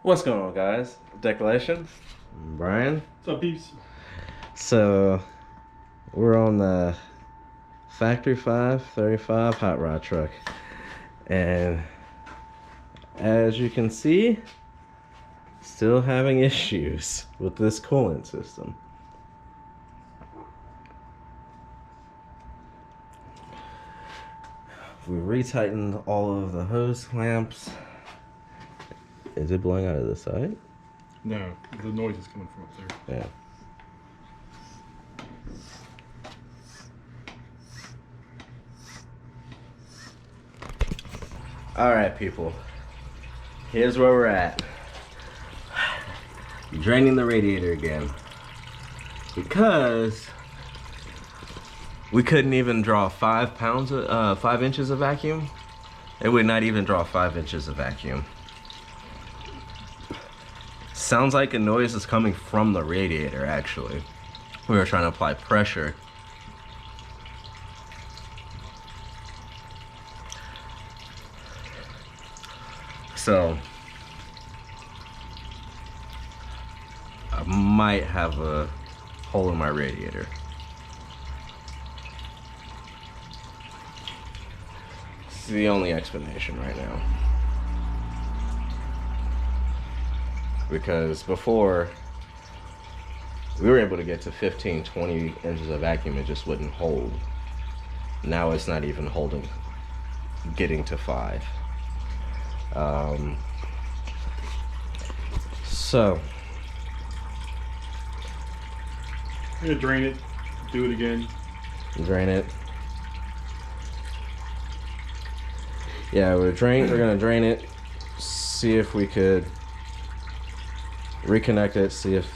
What's going on, guys? Decelation, Brian. What's up, peeps? So we're on the Factory 535 hot rod truck, and as you can see, still having issues with this coolant system. We retightened all of the hose clamps. Is it blowing out of the side? No, the noise is coming from up there. Yeah. All right, people. Here's where we're at. Draining the radiator again. Because we couldn't even draw 5 inches of vacuum. It would not even draw 5 inches of vacuum. Sounds like a noise is coming from the radiator, actually. We were trying to apply pressure. So, I might have a hole in my radiator. It's the only explanation right now. Because before, we were able to get to 15, 20 inches of vacuum, it just wouldn't hold. Now it's not even holding, getting to 5. So I'm gonna drain it, do it again. Drain it. Yeah, we're gonna drain it, see if we could reconnect it, see if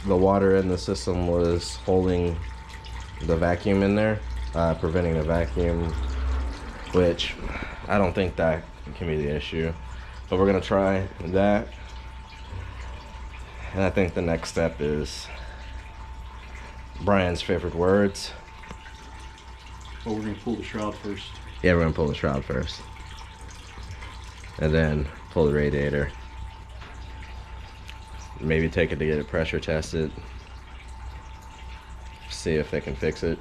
the water in the system was holding the vacuum in there, preventing the vacuum, which I don't think that can be the issue, but we're gonna try that. And I think the next step is Brian's favorite words. Well, we're gonna pull the shroud first. Yeah, we're gonna pull the shroud first, and then pull the radiator. Maybe take it to get it pressure tested, see if they can fix it.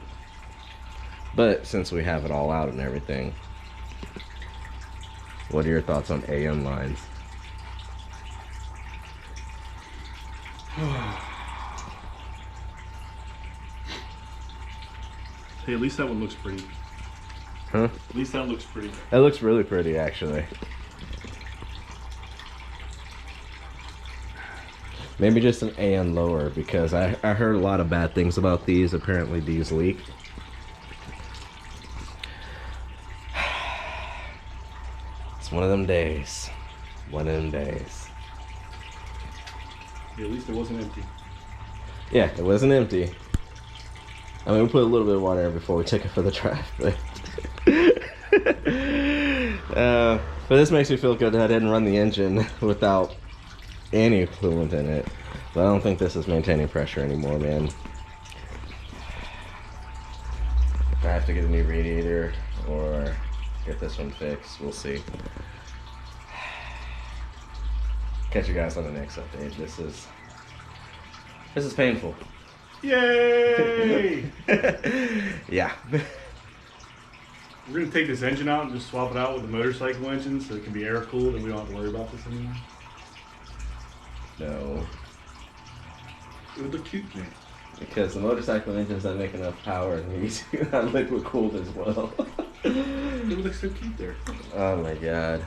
But since we have it all out and everything, what are your thoughts on AM lines? Hey, at least that one looks pretty. Huh? At least that looks pretty. It looks really pretty, actually. Maybe just an AN lower, because I heard a lot of bad things about these. Apparently these leak. It's one of them days. One of them days. Yeah, at least it wasn't empty. Yeah, it wasn't empty. I mean, we put a little bit of water in before we took it for the drive, but but this makes me feel good that I didn't run the engine without any coolant in it. But I don't think this is maintaining pressure anymore, man. I have to get a new radiator or get this one fixed. We'll see. Catch you guys on the next update. This is painful. Yay! Yeah. We're gonna take this engine out and just swap it out with the motorcycle engine so it can be air cooled and we don't have to worry about this anymore. No. It would look cute, man. Because the motorcycle engines don't make enough power and needs to be liquid cooled as well. It would look so cute there. Oh my god.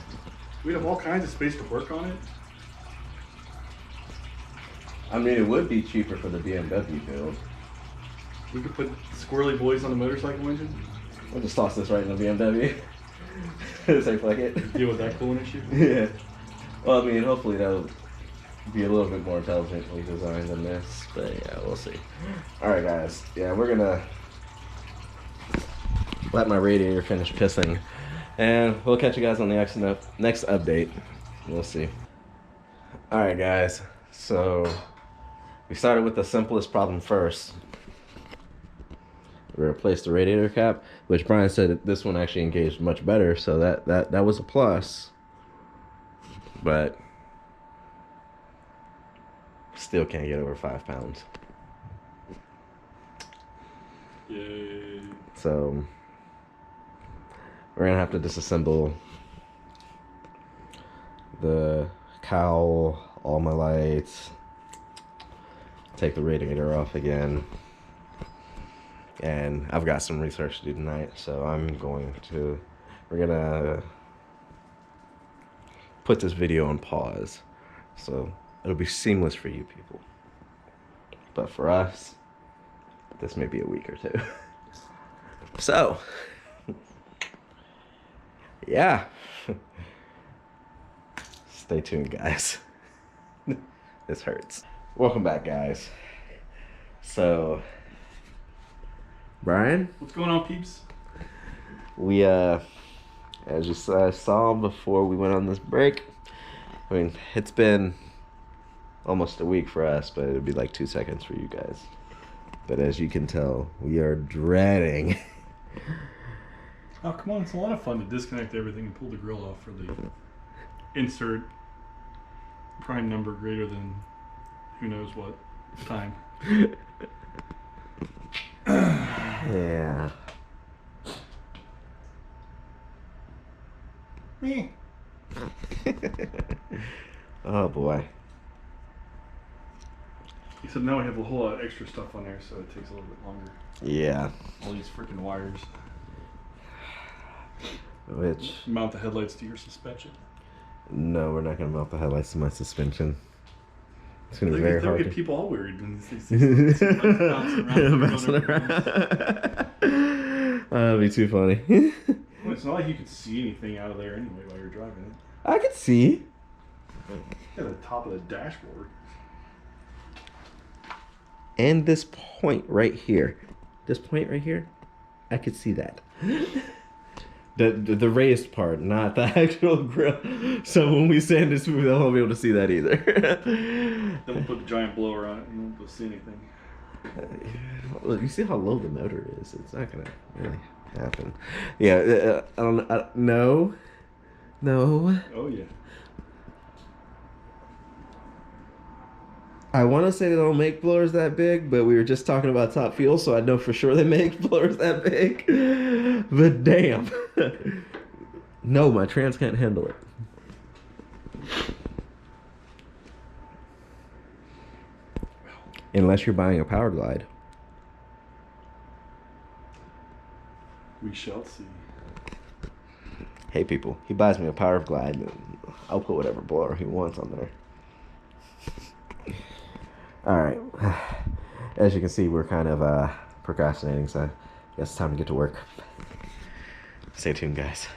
We'd have all kinds of space to work on it. I mean, it would be cheaper for the BMW build. We could put squirrely boys on the motorcycle engine. We'll just toss this right in the BMW. Say fuck it. Deal with that coolant issue. Yeah. Well, I mean, hopefully that'll be a little bit more intelligently designed than this, but yeah, we'll see. Alright guys, yeah, we're gonna let my radiator finish pissing, and we'll catch you guys on the next update. We'll see. Alright guys, so we started with the simplest problem first. We replaced the radiator cap, which Brian said that this one actually engaged much better, so that was a plus. But Still can't get over 5 pounds. Yay. So we're gonna have to disassemble the cowl, all my lights, take the radiator off again. And I've got some research to do tonight, so we're gonna put this video on pause. So it'll be seamless for you people. But for us, this may be a week or two. So, yeah. Stay tuned, guys. This hurts. Welcome back, guys. So, Brian? What's going on, peeps? We, as you saw before we went on this break, I mean, it's been almost a week for us, but it'd be like 2 seconds for you guys. But as you can tell, we are dreading. Oh, come on. It's a lot of fun to disconnect everything and pull the grill off for the insert prime number greater than who knows what time. Yeah. Me. Oh boy. Except now we have a whole lot of extra stuff on there, so it takes a little bit longer. Yeah. All these freaking wires. Which? Mount the headlights to your suspension. No, we're not gonna mount the headlights to my suspension. It's gonna be very hard. They'll get people all worried when they see lights bouncing around. That'd be too funny. Well, it's not like you could see anything out of there anyway while you're driving it. I could see. At the top of the dashboard. And this point right here. This point right here, I could see that. The raised part, not the actual grill. So when we sand this smooth, I won't be able to see that either. Then we'll put a giant blower on it and you won't be able to see anything. Look, you see how low the motor is. It's not gonna really happen. Yeah, no. Oh yeah. I want to say they don't make blowers that big, but we were just talking about Top Fuel, so I know for sure they make blowers that big. But damn. No, my trans can't handle it. Unless you're buying a Power Glide. We shall see. Hey people, he buys me a Power Glide, and I'll put whatever blower he wants on there. Alright, as you can see, we're kind of procrastinating, so I guess it's time to get to work. Stay tuned, guys.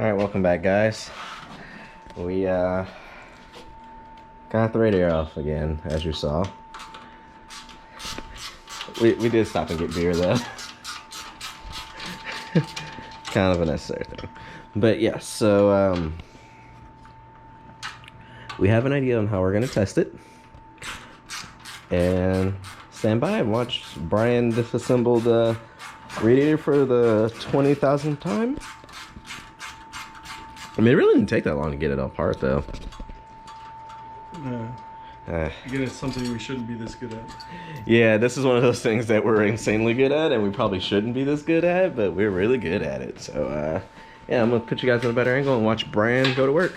Alright, welcome back, guys. We got the radio off again, as you saw. We did stop and get beer though. Kind of a necessary thing. But yeah, so we have an idea on how we're gonna test it. And stand by and watch Brian disassemble the radiator for the 20,000th time. I mean, it really didn't take that long to get it apart, though. Again, it's something we shouldn't be this good at. Yeah, this is one of those things that we're insanely good at, and we probably shouldn't be this good at, but we're really good at it. So, yeah, I'm gonna put you guys in a better angle and watch Brian go to work.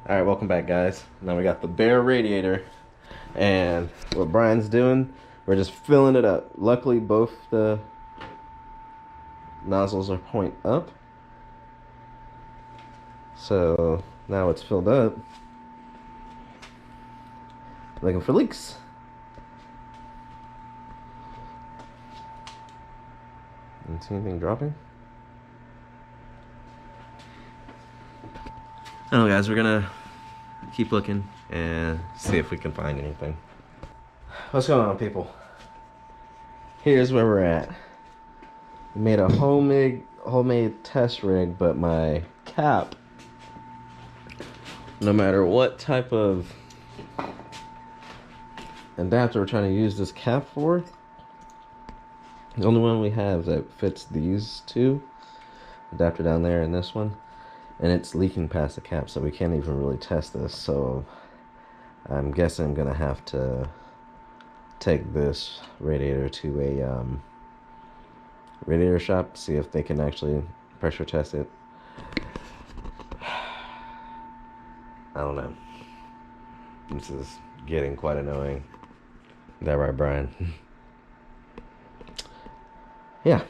All right, welcome back, guys. Now we got the bare radiator, and what Brian's doing, we're just filling it up. Luckily, both the nozzles are point up, so now it's filled up. Looking for leaks. Didn't see anything dropping. Oh, guys, we're gonna keep looking and see if we can find anything. What's going on, people? Here's where we're at. We made a homemade test rig, but my cap, no matter what type of adapter we're trying to use this cap for, the only one we have that fits these two, adapter down there and this one, and it's leaking past the cap, so we can't even really test this. So I'm guessing I'm gonna have to take this radiator to a radiator shop, see if they can actually pressure test it. I don't know. This is getting quite annoying. Is that right, Brian? Yeah.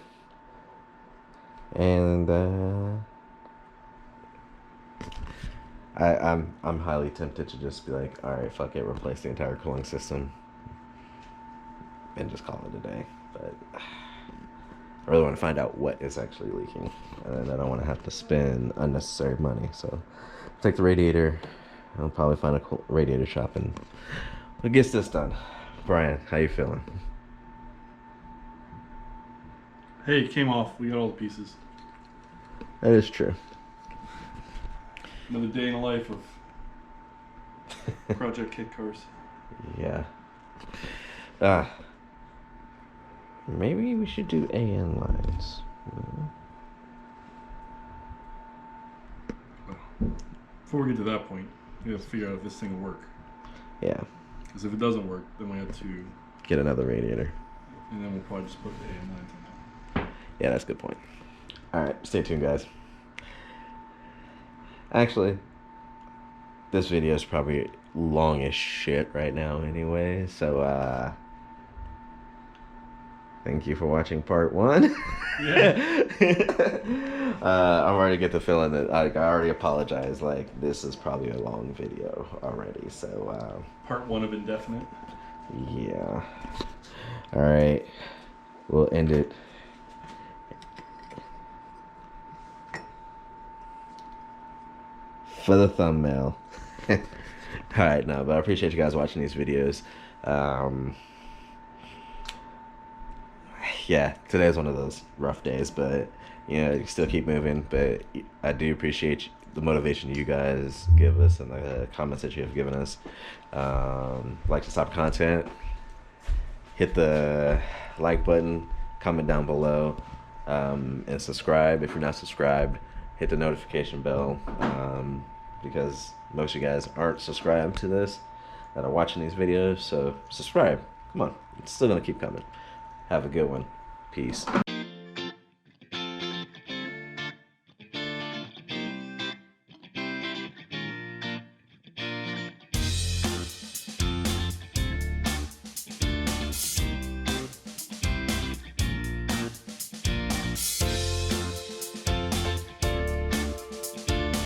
And I'm highly tempted to just be like, all right, fuck it, replace the entire cooling system and just call it a day. But I really want to find out what is actually leaking, and I don't want to have to spend unnecessary money. So take the radiator. I'll probably find a cool radiator shop and we'll get this done. Brian, how you feeling? Hey, it came off. We got all the pieces. That is true. Another day in the life of Project Kit Cars. Yeah. Maybe we should do AN lines. Before we get to that point, we have to figure out if this thing will work. Yeah. Because if it doesn't work, then we have to Get another radiator. And then we'll probably just put the AN lines in there. Yeah, that's a good point. Alright, stay tuned, guys. Actually, this video is probably long as shit right now anyway, so thank you for watching part 1. Yeah. I'm already get the feeling that I already apologize, like this is probably a long video already, so Part 1 of indefinite. yeah. Alright, we'll end it. For the thumbnail. Alright, no, but I appreciate you guys watching these videos. Yeah, today's one of those rough days, but you know, you still keep moving. But I do appreciate the motivation you guys give us and the comments that you have given us. Like to stop content, hit the like button, comment down below, and subscribe if you're not subscribed. Hit the notification bell, because most of you guys aren't subscribed to this that are watching these videos, so subscribe. Come on, it's still gonna keep coming. Have a good one. Peace.